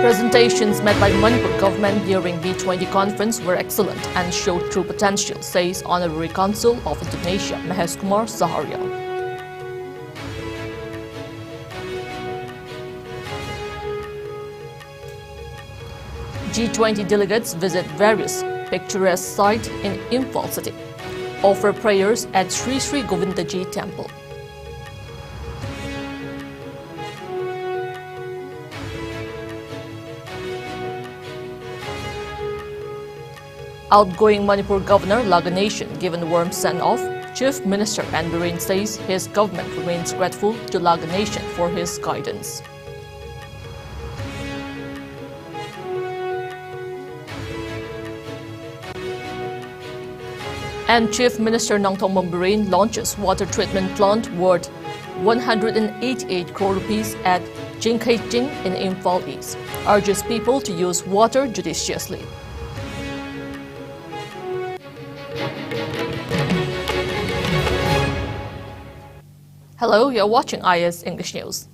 Presentations made by the Manipur government during B20 conference were excellent and showed true potential, says Honorary Consul of Indonesia, Maheskumar Saharia. G20 delegates visit various picturesque sites in Imphal city, offer prayers at Sri Sri Govindaji temple. Outgoing Manipur Governor Laganation given warm send-off. Chief Minister and Biren says his government remains grateful to Laganation for his guidance. And Chief Minister Nongthongmam Biren launches water treatment plant worth 188 crore rupees at Jingkaiting in Imphal East, urges people to use water judiciously. Hello, you're watching IS English News.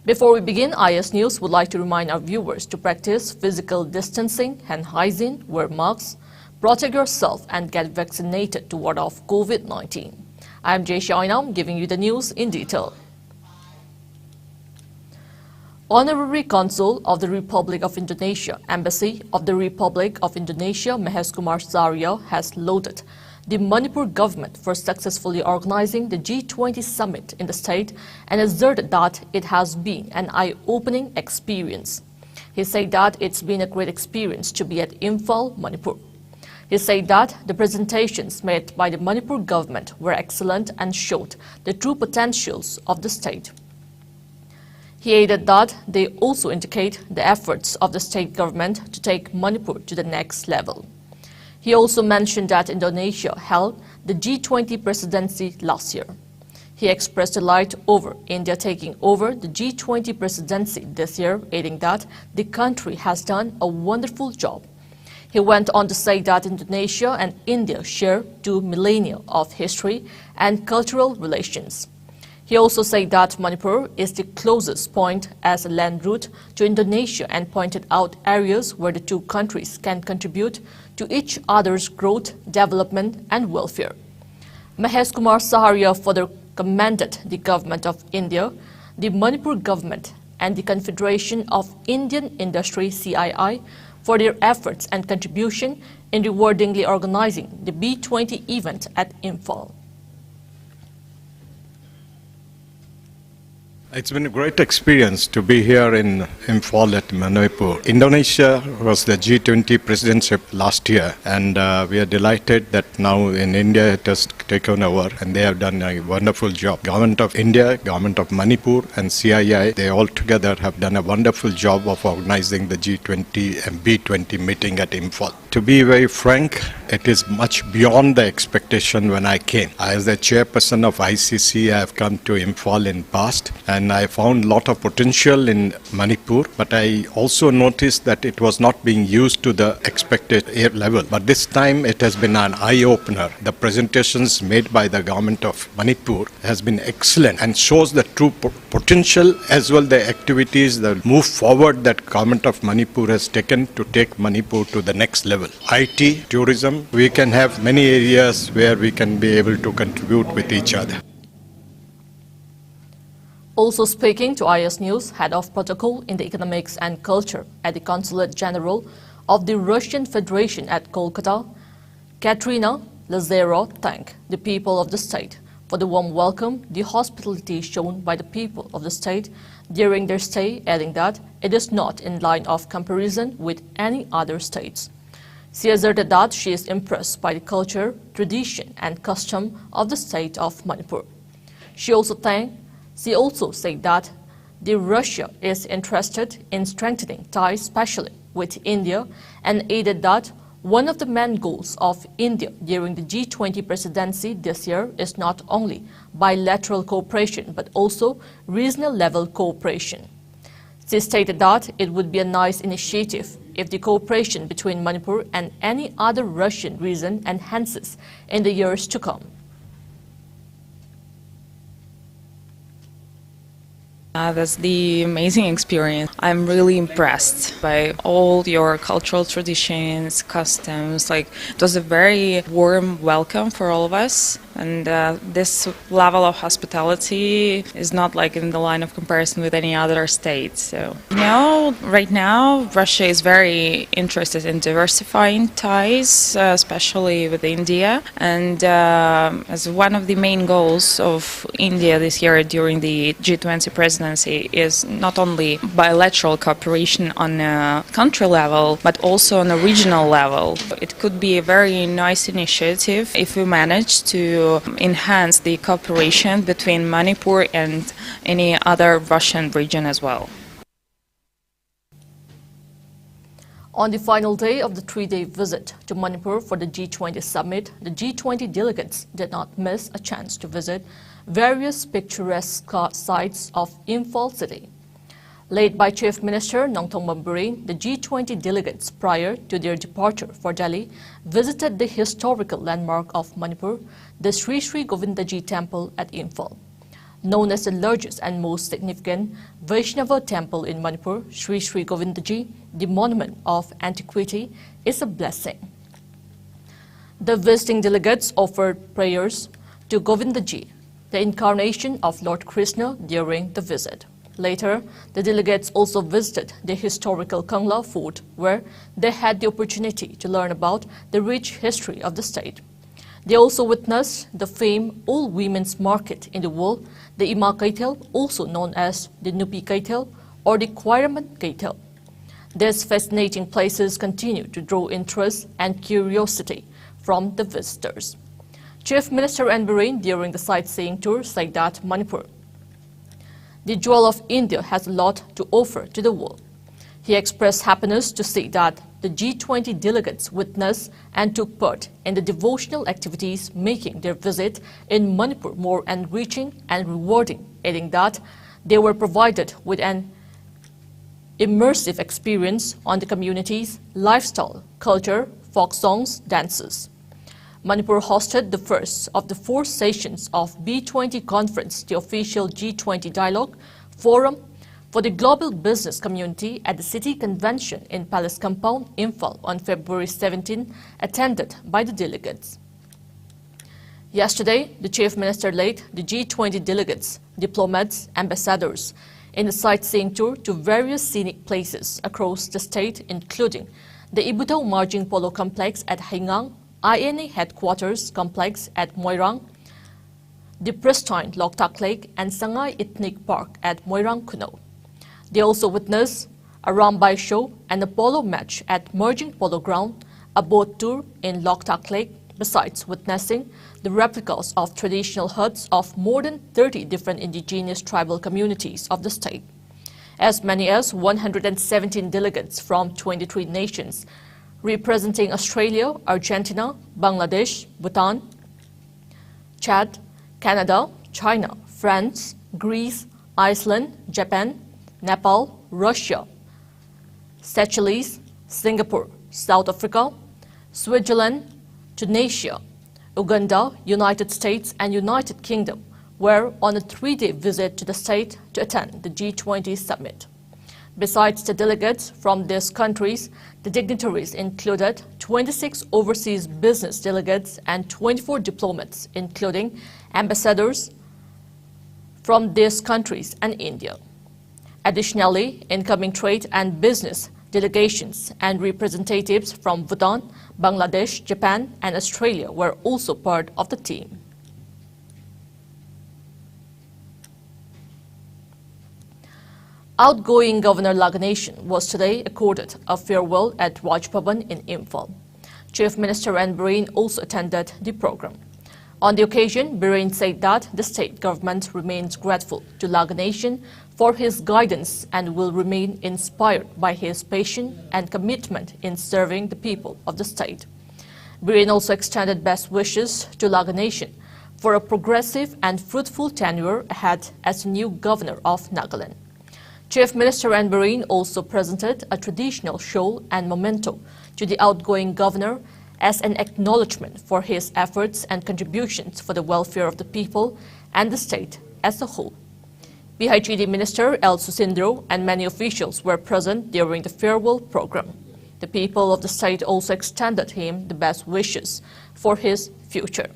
Before we begin IS News, would like to remind our viewers to practice physical distancing, hand hygiene, wear masks, protect yourself and get vaccinated to ward off COVID-19. I am JESSIA OINAM giving you the news in detail. Honorary Consul of the Republic of Indonesia, Embassy of the Republic of Indonesia, Maheskumar Saharia has lauded the Manipur government for successfully organizing the G20 summit in the state and asserted that it has been an eye-opening experience. He said that it's been a great experience to be at Imphal, Manipur. He said that the presentations made by the Manipur government were excellent and showed the true potentials of the state. He added that they also indicate the efforts of the state government to take Manipur to the next level. He also mentioned that Indonesia held the G20 presidency last year. He expressed delight over India taking over the G20 presidency this year, adding that the country has done a wonderful job. He went on to say that Indonesia and India share 2 millennia of history and cultural relations. He also said that Manipur is the closest point as a land route to Indonesia and pointed out areas where the two countries can contribute to each other's growth, development and welfare. Maheskumar Saharia further commended the government of India, the Manipur government and the Confederation of Indian Industry CII for their efforts and contribution in rewardingly organizing the B20 event at Imphal. It's been a great experience to be here in Imphal at Manipur. Indonesia was the G20 presidentship last year, and we are delighted that now in India it has taken over and they have done a wonderful job. Government of India, Government of Manipur and CII, they all together have done a wonderful job of organizing the G20 and B20 meeting at Imphal. To be very frank, it is much beyond the expectation when I came. As the chairperson of ICC, I have come to Imphal in past and I found a lot of potential in Manipur, but I also noticed that it was not being used to the expected level. But this time it has been an eye-opener. The presentations made by the government of Manipur has been excellent and shows the true potential as well the activities, the move forward that government of Manipur has taken to take Manipur to the next level. IT, tourism, we can have many areas where we can be able to contribute with each other. Also speaking to IS News, Head of Protocol in the Economics and Culture at the Consulate General of the Russian Federation at Kolkata, Katerina Lazareva thanked the people of the state for the warm welcome, the hospitality shown by the people of the state during their stay, adding that it is not in line of comparison with any other states. She asserted that she is impressed by the culture, tradition and custom of the state of Manipur. She also said that Russia is interested in strengthening ties, especially with India, and added that one of the main goals of India during the G20 presidency this year is not only bilateral cooperation but also regional level cooperation. She stated that it would be a nice initiative if the cooperation between Manipur and any other Russian region enhances in the years to come. That's the amazing experience. I'm really impressed by all your cultural traditions, customs. Like, it was a very warm welcome for all of us. And this level of hospitality is not like in the line of comparison with any other state. So, right now, Russia is very interested in diversifying ties, especially with India. And as one of the main goals of India this year during the G20 presidency is not only bilateral cooperation on a country level, but also on a regional level. It could be a very nice initiative if we manage to enhance the cooperation between Manipur and any other Russian region as well. On the final day of the three-day visit to Manipur for the G20 summit, the G20 delegates did not miss a chance to visit various picturesque sites of Imphal city. Led by Chief Minister Nongthong Barine, the G20 delegates, prior to their departure for Delhi, visited the historical landmark of Manipur, the Sri Sri Govindaji temple at Imphal. Known as the largest and most significant Vaishnava temple in Manipur, Sri Sri Govindaji, the monument of antiquity, is a blessing. The visiting delegates offered prayers to Govindaji, the incarnation of Lord Krishna, during the visit. Later, the delegates also visited the historical Kangla fort, where they had the opportunity to learn about the rich history of the state. They also witnessed the famed all-women's market in the world, the Ima Kaitel, also known as the Nupi Kaitel or the Kwairaman Kaitel. These fascinating places continue to draw interest and curiosity from the visitors. Chief Minister N. Biren, during the sightseeing tour, said that Manipur, the jewel of India, has a lot to offer to the world. He expressed happiness to see that the G20 delegates witnessed and took part in the devotional activities, making their visit in Manipur more enriching and rewarding, adding that they were provided with an immersive experience on the community's lifestyle, culture, folk songs, dances. Manipur hosted the first of the 4 sessions of B20 conference, the official G20 dialogue forum for the global business community at the city convention in Palace Compound, Imphal, on February 17, attended by the delegates. Yesterday, the Chief Minister led the G20 delegates, diplomats, ambassadors in a sightseeing tour to various scenic places across the state, including the Ibutau Marging Polo Complex at Haingang, INA Headquarters Complex at Moirang, the pristine Loktak Lake and Sangai Ethnic Park at Moirang Kuno. They also witnessed a Rambai show and a polo match at Merging Polo Ground, a boat tour in Loktak Lake, besides witnessing the replicas of traditional huts of more than 30 different indigenous tribal communities of the state. As many as 117 delegates from 23 nations representing Australia, Argentina, Bangladesh, Bhutan, Chad, Canada, China, France, Greece, Iceland, Japan, Nepal, Russia, Seychelles, Singapore, South Africa, Switzerland, Tunisia, Uganda, United States and United Kingdom were on a 3-day visit to the state to attend the G20 summit. Besides the delegates from these countries, the dignitaries included 26 overseas business delegates and 24 diplomats, including ambassadors from these countries and India. Additionally, incoming trade and business delegations and representatives from Bhutan, Bangladesh, Japan, and Australia were also part of the team. Outgoing Governor Laganation was today accorded a farewell at Raj Bhavan in Imphal. Chief Minister N. Biren also attended the program. On the occasion, Biren said that the state government remains grateful to Laganation for his guidance and will remain inspired by his passion and commitment in serving the people of the state. Biren also extended best wishes to Laganation for a progressive and fruitful tenure ahead as the new governor of Nagaland. Chief Minister N. Biren also presented a traditional shawl and memento to the outgoing governor as an acknowledgement for his efforts and contributions for the welfare of the people and the state as a whole. PHED Minister L. Susindro and many officials were present during the farewell program. The people of the state also extended him the best wishes for his future.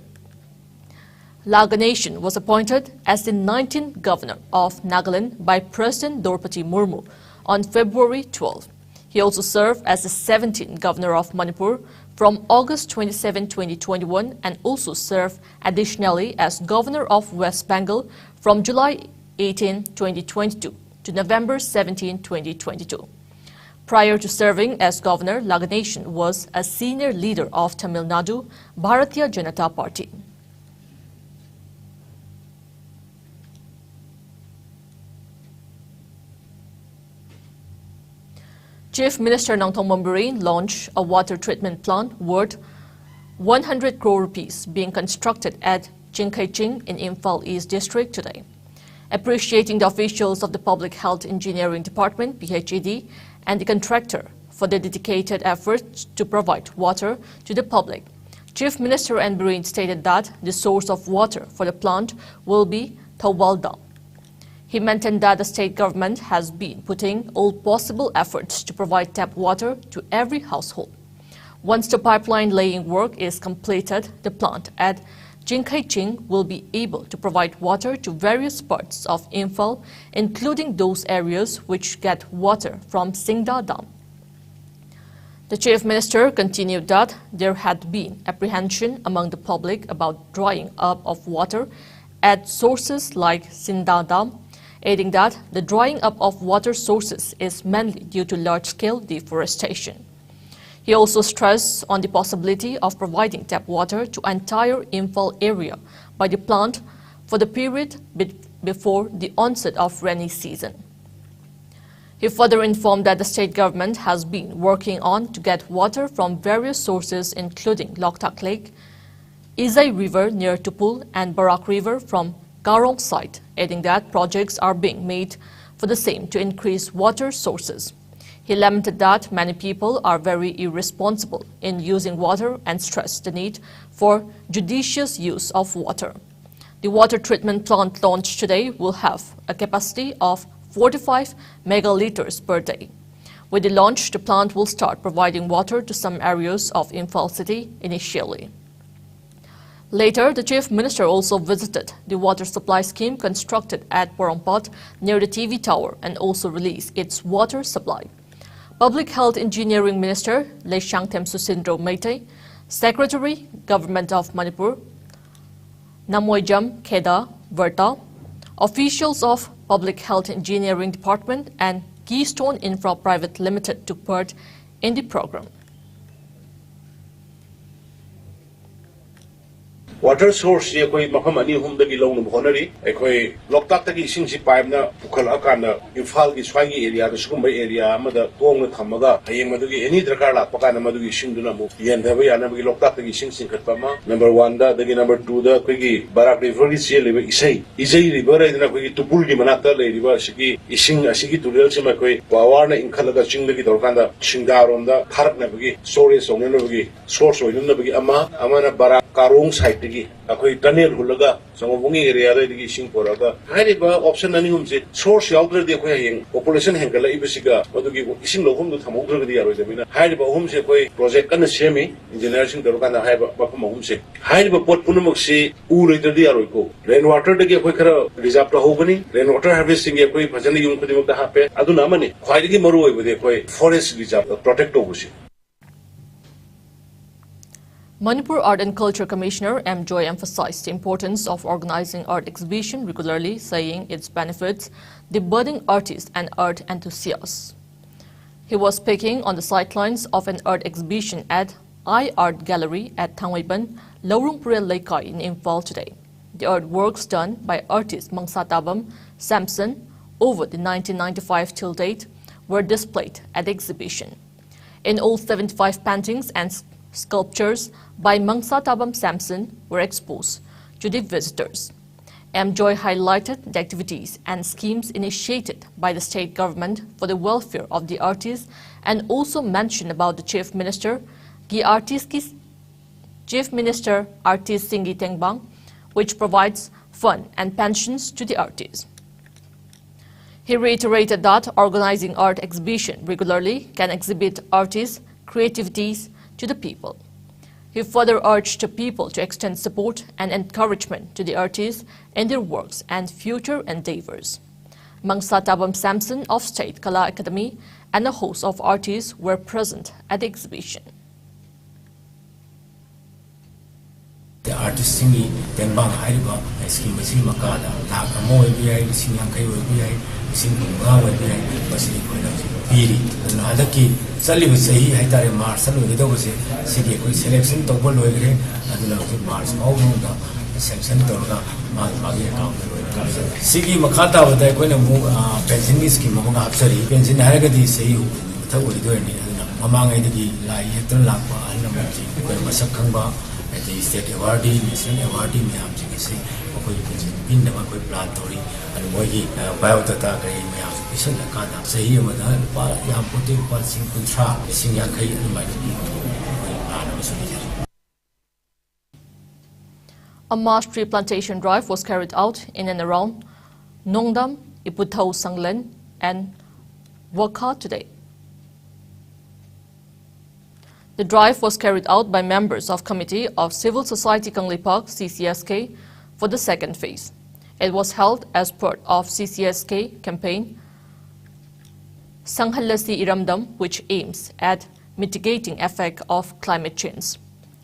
Laganation was appointed as the 19th governor of Nagaland by President Draupadi Murmu on February 12. He also served as the 17th governor of Manipur from August 27, 2021 and also served additionally as governor of West Bengal from July 18, 2022 to November 17, 2022. Prior to serving as governor, Laganation was a senior leader of Tamil Nadu Bharatiya Janata Party. Chief Minister Nangthong Mombarin launched a water treatment plant worth 100 crore rupees being constructed at Jinkhaiching in Imphal East District today. Appreciating the officials of the Public Health Engineering Department, PHED, and the contractor for their dedicated efforts to provide water to the public, Chief Minister Mombarin stated that the source of water for the plant will be Thawal Dam. He maintained that the state government has been putting all possible efforts to provide tap water to every household. Once the pipeline laying work is completed, the plant at Jinkhaiching will be able to provide water to various parts of Imphal, including those areas which get water from Singda Dam. The Chief Minister continued that there had been apprehension among the public about drying up of water at sources like Singda Dam, adding that the drying up of water sources is mainly due to large-scale deforestation. He also stressed on the possibility of providing tap water to entire Imphal area by the plant for the period before the onset of rainy season. He further informed that the state government has been working on to get water from various sources including Loktak Lake, Izai River near Tupul and Barak River from Garong site, adding that projects are being made for the same to increase water sources. He lamented that many people are very irresponsible in using water and stressed the need for judicious use of water. The water treatment plant launched today will have a capacity of 45 megaliters per day. With the launch, the plant will start providing water to some areas of Imphal city initially. Later, the Chief Minister also visited the water supply scheme constructed at Porompat near the TV tower and also released its water supply. Public Health Engineering Minister Leishangthem Susindro Meitei, Secretary, Government of Manipur, Namoyjam Kheda Verta, officials of Public Health Engineering Department and Keystone Infra Private Limited took part in the program. Water source ye koi mafam ani hum da gi long no honari e koi loktak ta gi sing si pipe na pukhal akana Imphal gi swai gi area da sum area ma da tong na thamaga hayeng ma du gi any drakar la pakana ma du gi sing du na mu yen da ba ya na gi loktak ta gi sing khat pa ma number 1 da gi number 2 da koi gi Barak river gi se le isai river ai na koi gi tupul gi manakta le river sigi ising asigi tulel se ma koi power na inkhala ga ching gi dorkan da singarom da kharak na gi sore song na gi source oi na gi ama na Barak karong site gi akoi tunnel hulaga sangobungi area da gi sing poraga hari ba option ani hum se source yaudre de koi heng population hengala ibesiga odu gi ising lokum du thamogre gi yaro de bina hari ba hum se koi project kan semi engineer sing dorkan da hai ba hum se hari ba pot punumuk se ure de yaro ko rain water de gi koi khara reserve ta hogani rain water harvesting ge koi phajani yum khudimuk da hape adu namani khwai gi maru oi bode koi forest reserve protect obusi. Manipur Art and Culture Commissioner M. Joy emphasized the importance of organizing art exhibition regularly, saying it benefits the budding artists and art enthusiasts. He was speaking on the sidelines of an art exhibition at iArt Gallery at Thangwaiban, Lorungpurel Laikai in Imphal today. The artworks done by artist Mangsatabam Samson over the 1995 till date were displayed at the exhibition. In all 75 paintings and sculptures by Mangsatabam Samson were exposed to the visitors. M. Joy highlighted the activities and schemes initiated by the state government for the welfare of the artists and also mentioned about the Chief Minister Artist Singi Tengbang, which provides fund and pensions to the artists. He reiterated that organizing art exhibition regularly can exhibit artists' creativities to the people. He further urged the people to extend support and encouragement to the artists in their works and future endeavors. Mangsa Tabam Samson of State Kala Academy and a host of artists were present at the exhibition. The artists singi tenbang haiba scheme makada la amo bi sinyang kai bi sing bunga bi basi koina piri na adaki sali bi sahi haitare march sal gi do base sigi koi selection to bol loi gre aduna march au da section to ga ma gi account loi sigi makata bada koina mu pension scheme ma hapsari pension haragadi sahi tha oi do ni aduna mamangai dagi lai yetra lakwa anna ji koi masak khangba the state awardee, national awardee, me am saying say, okay, in the one plan story, and why he biodata, me am saying the kind say you would have put in passing contra, sing young Kai and my A mass tree plantation drive was carried out in and around Nongdam, Iputau Sanglen, and Wakha today. The drive was carried out by members of Committee of Civil Society Kanglipak CCSK for the second phase. It was held as part of CCSK campaign Sanghalasi Iramdam, which aims at mitigating effect of climate change.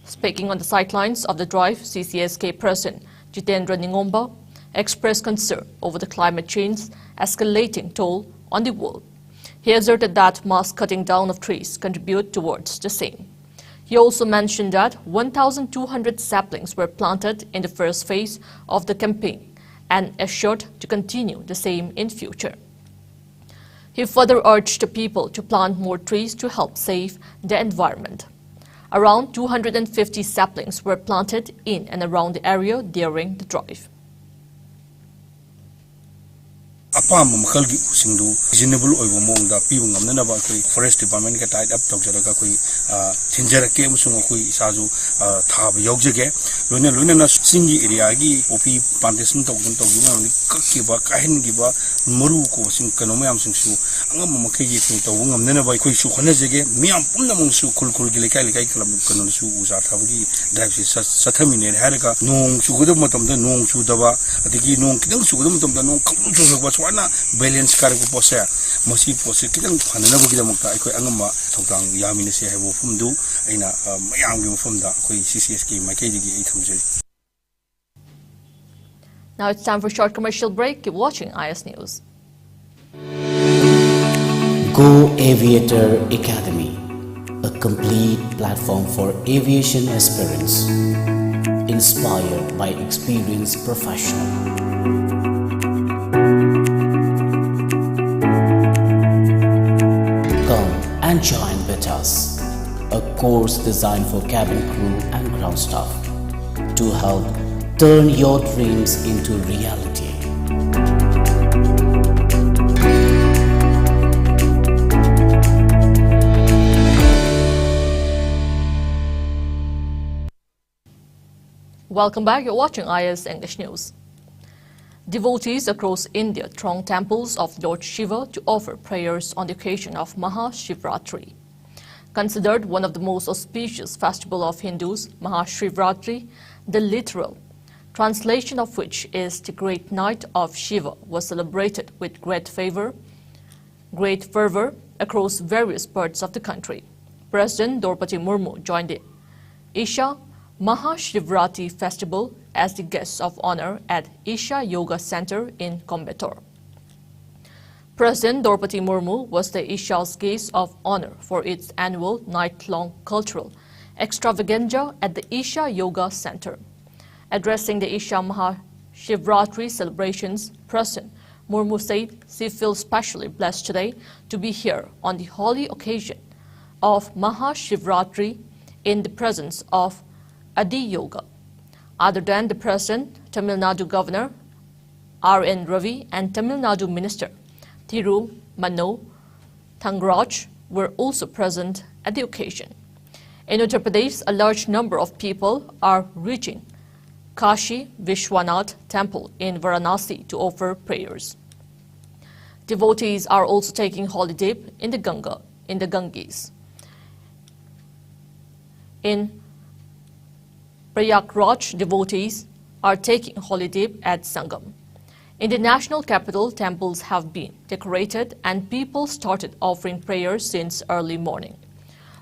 Speaking on the sidelines of the drive, CCSK President Jitendra Ningomba expressed concern over the climate change escalating toll on the world. He asserted that mass cutting down of trees contribute towards the same. He also mentioned that 1,200 saplings were planted in the first phase of the campaign and assured to continue the same in future. He further urged the people to plant more trees to help save the environment. Around 250 saplings were planted in and around the area during the drive. apam makhal gi usingdu reasonable oibo mongda pibu ngamna ba koi forest department ka tied up tawjaraga koi thinjarake musung koi isaju thab yogjege loina na singi area gi opi plantation tawgun tawgi ma kakki ba kahin gi ba maru ko sing kanoma yam singsu angam makhai gi koi tawu ngamna ba koi su khana jege miam pumna mongsu kulkul gi lekai kalam kanon su usa thabgi drive si sathamine haraka nong chugoda matamda nong chudaba adigi nong kidang chugoda matamda nong khum chugba wana balance kargu pose mosi pose kitang phanana bu gida mukta ai angama thotang yamina se hebo fumdu aina mayam gi fumda koi CCSK makeji gi ai thamjeri. Now it's time for a short commercial break. Keep watching IS News. Go Aviator Academy, a complete platform for aviation aspirants, inspired by experienced professionals. And join with us, a course designed for cabin crew and ground staff to help turn your dreams into reality. Welcome back. You're watching IS English News. Devotees across India throng temples of Lord Shiva to offer prayers on the occasion of Mahashivratri. Considered one of the most auspicious festivals of Hindus, Mahashivratri, the literal translation of which is the great night of Shiva, was celebrated with great fervor across various parts of the country. President Draupadi Murmu joined the Isha Mahashivratri festival as the guest of honor at Isha Yoga Center in Coimbatore. President Draupadi Murmu was the Isha's guest of honor for its annual night-long cultural extravaganza at the Isha Yoga Center. Addressing the Isha Mahashivratri celebrations, President Murmu said she feels especially blessed today to be here on the holy occasion of Mahashivratri in the presence of Adi Yoga. Other than the President, Tamil Nadu Governor R.N. Ravi and Tamil Nadu Minister Thiru Mano Thangraj were also present at the occasion. In Uttar Pradesh, a large number of people are reaching Kashi Vishwanath Temple in Varanasi to offer prayers. Devotees are also taking holy dip in the Ganges. In Prayagraj, devotees are taking holy dip at Sangam. In the national capital, temples have been decorated and people started offering prayers since early morning.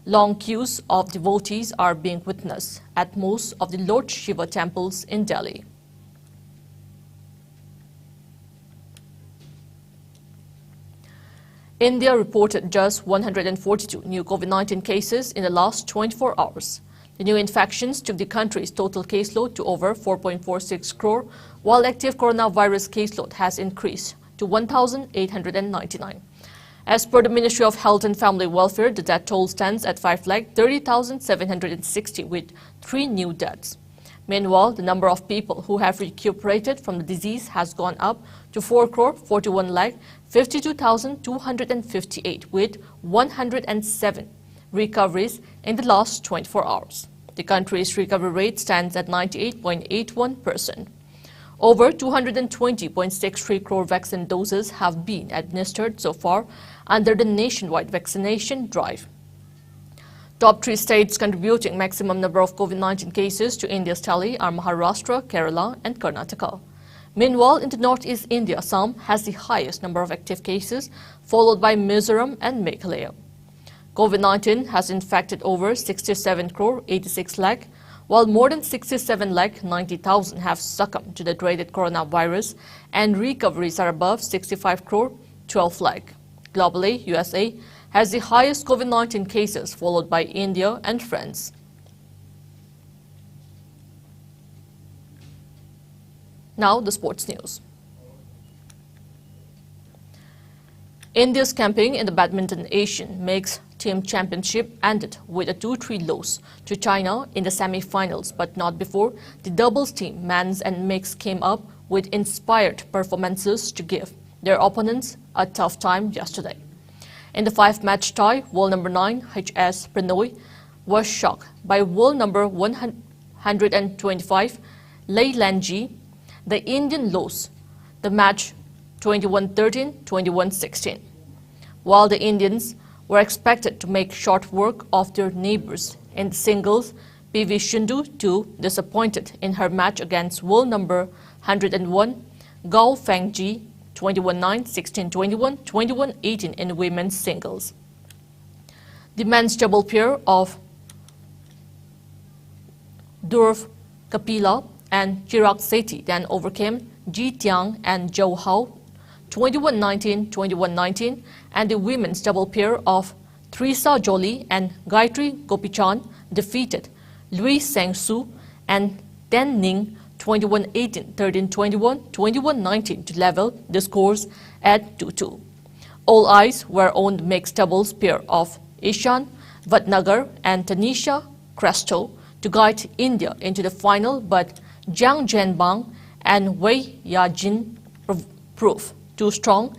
Long queues of devotees are being witnessed at most of the Lord Shiva temples in Delhi. India reported just 142 new COVID-19 cases in the last 24 hours. The new infections took the country's total caseload to over 4.46 crore, while active coronavirus caseload has increased to 1,899. As per the Ministry of Health and Family Welfare, the death toll stands at 5,30,760 with 3 new deaths. Meanwhile, the number of people who have recuperated from the disease has gone up to 4,41,52,258 with 107 recoveries in the last 24 hours. The country's recovery rate stands at 98.81%. Over 220.63 crore vaccine doses have been administered so far under the nationwide vaccination drive. Top 3 states contributing maximum number of COVID-19 cases to India's tally are Maharashtra, Kerala and Karnataka. Meanwhile, in the northeast India, Assam has the highest number of active cases, followed by Mizoram and Meghalaya. COVID-19 has infected over 67 crore 86 lakh, while more than 67 lakh 90,000 have succumbed to the dreaded coronavirus, and recoveries are above 65 crore 12 lakh. Globally, USA has the highest COVID-19 cases, followed by India and France. Now, the sports news. India's campaign in the Badminton Asian Mixed Team Championship ended with a 2-3 loss to China in the semi-finals, but not before the doubles team, men's and mixed, came up with inspired performances to give their opponents a tough time yesterday. In the 5-match tie, world number 9 HS Pranoy was shocked by world number 125 Lei Lanji. The Indian lost the match 21-13, 21-16. While the Indians were expected to make short work of their neighbors in the singles, PV Sindhu too disappointed in her match against world number 101 Gao Fengji 21-9, 16-21, 21-18 in women's singles. The men's double pair of Dhruv Kapila and Chirag Sethi then overcame Ji Tiang and Zhou Hao 21-19, 21-19, and the women's double pair of Trisa Jolie and Gayatri Gopichan defeated Lui Seng-su and Dan Ning 21-18, 13-21, 21-19 to level the scores at 2-2. All eyes were on the mixed doubles pair of Ishan Vatnagar and Tanisha Cresto to guide India into the final, but Jiang Zhenbang and Wei Yajin proved too strong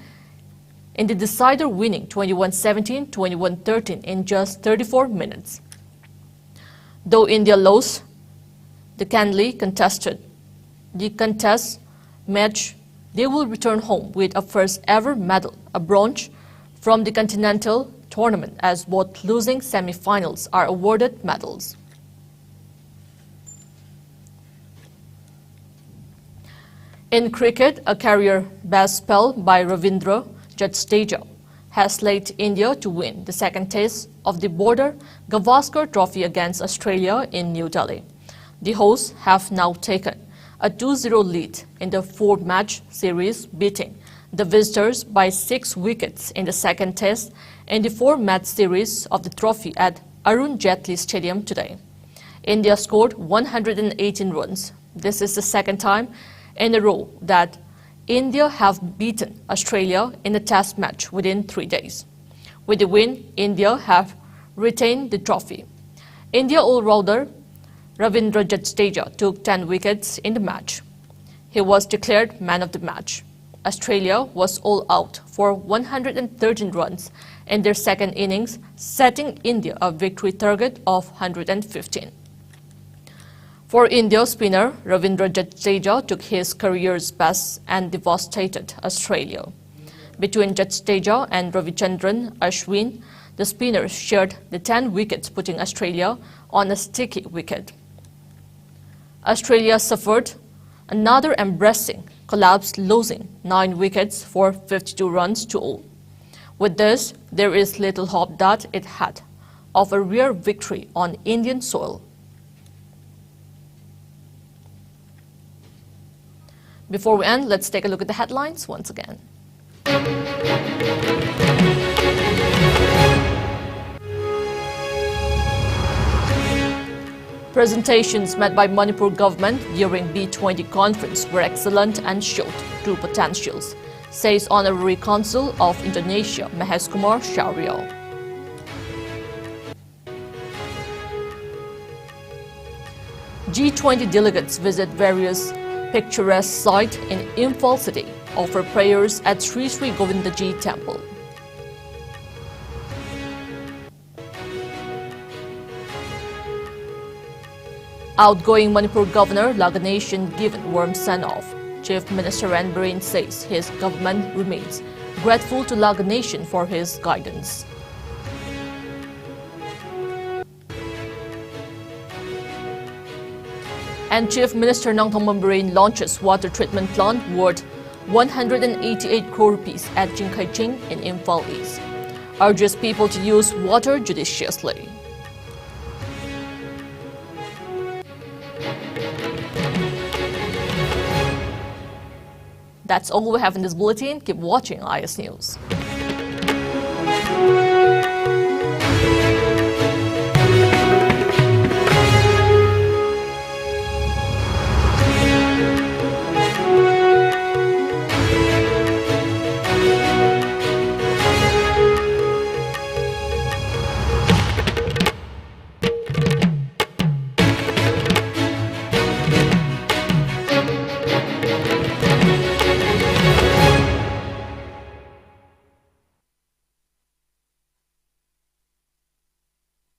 in the decider, winning 21-17, 21-13 in just 34 minutes. Though India lost the keenly contest match, they will return home with a first ever medal, a bronze, from the continental tournament, as both losing semi-finals are awarded medals. In cricket, a career best spell by Ravindra Jadeja has led India to win the second test of the Border Gavaskar Trophy against Australia in New Delhi. The hosts have now taken a 2-0 lead in the 4-match series, beating the visitors by 6 wickets in the second test in the 4-match series of the trophy at Arun Jaitley Stadium today. India scored 118 runs. This is the second time in a row that India have beaten Australia in a test match within 3 days. With the win, India have retained the trophy. India all-rounder Ravindra Jadeja took 10 wickets in the match. He was declared man of the match. Australia was all out for 113 runs in their second innings, setting India a victory target of 115. For India spinner, Ravindra Jadeja took his career's best and devastated Australia. Between Jadeja and Ravichandran Ashwin, the spinners shared the 10 wickets, putting Australia on a sticky wicket. Australia suffered another embarrassing collapse, losing 9 wickets for 52 runs to all. With this, there is little hope that it had of a rare victory on Indian soil. Before we end, let's take a look at the headlines once again. Presentations made by Manipur government during B20 conference were excellent and showed true potentials, says Honorary Consul of Indonesia, Maheskumar Shaurya. G20 delegates visit various picturesque sites in Imphal city, offer prayers at Sri Sri Govindaji temple. Outgoing Manipur Governor Laganation given warm send-off. Chief Minister N. Biren says his government remains grateful to Laganation for his guidance. And Chief Minister Nangthong Biren launches water treatment plant worth 188 crore rupees at Jinkhaiching in Imphal East. Urges people to use water judiciously. That's all we have in this bulletin. Keep watching IS News.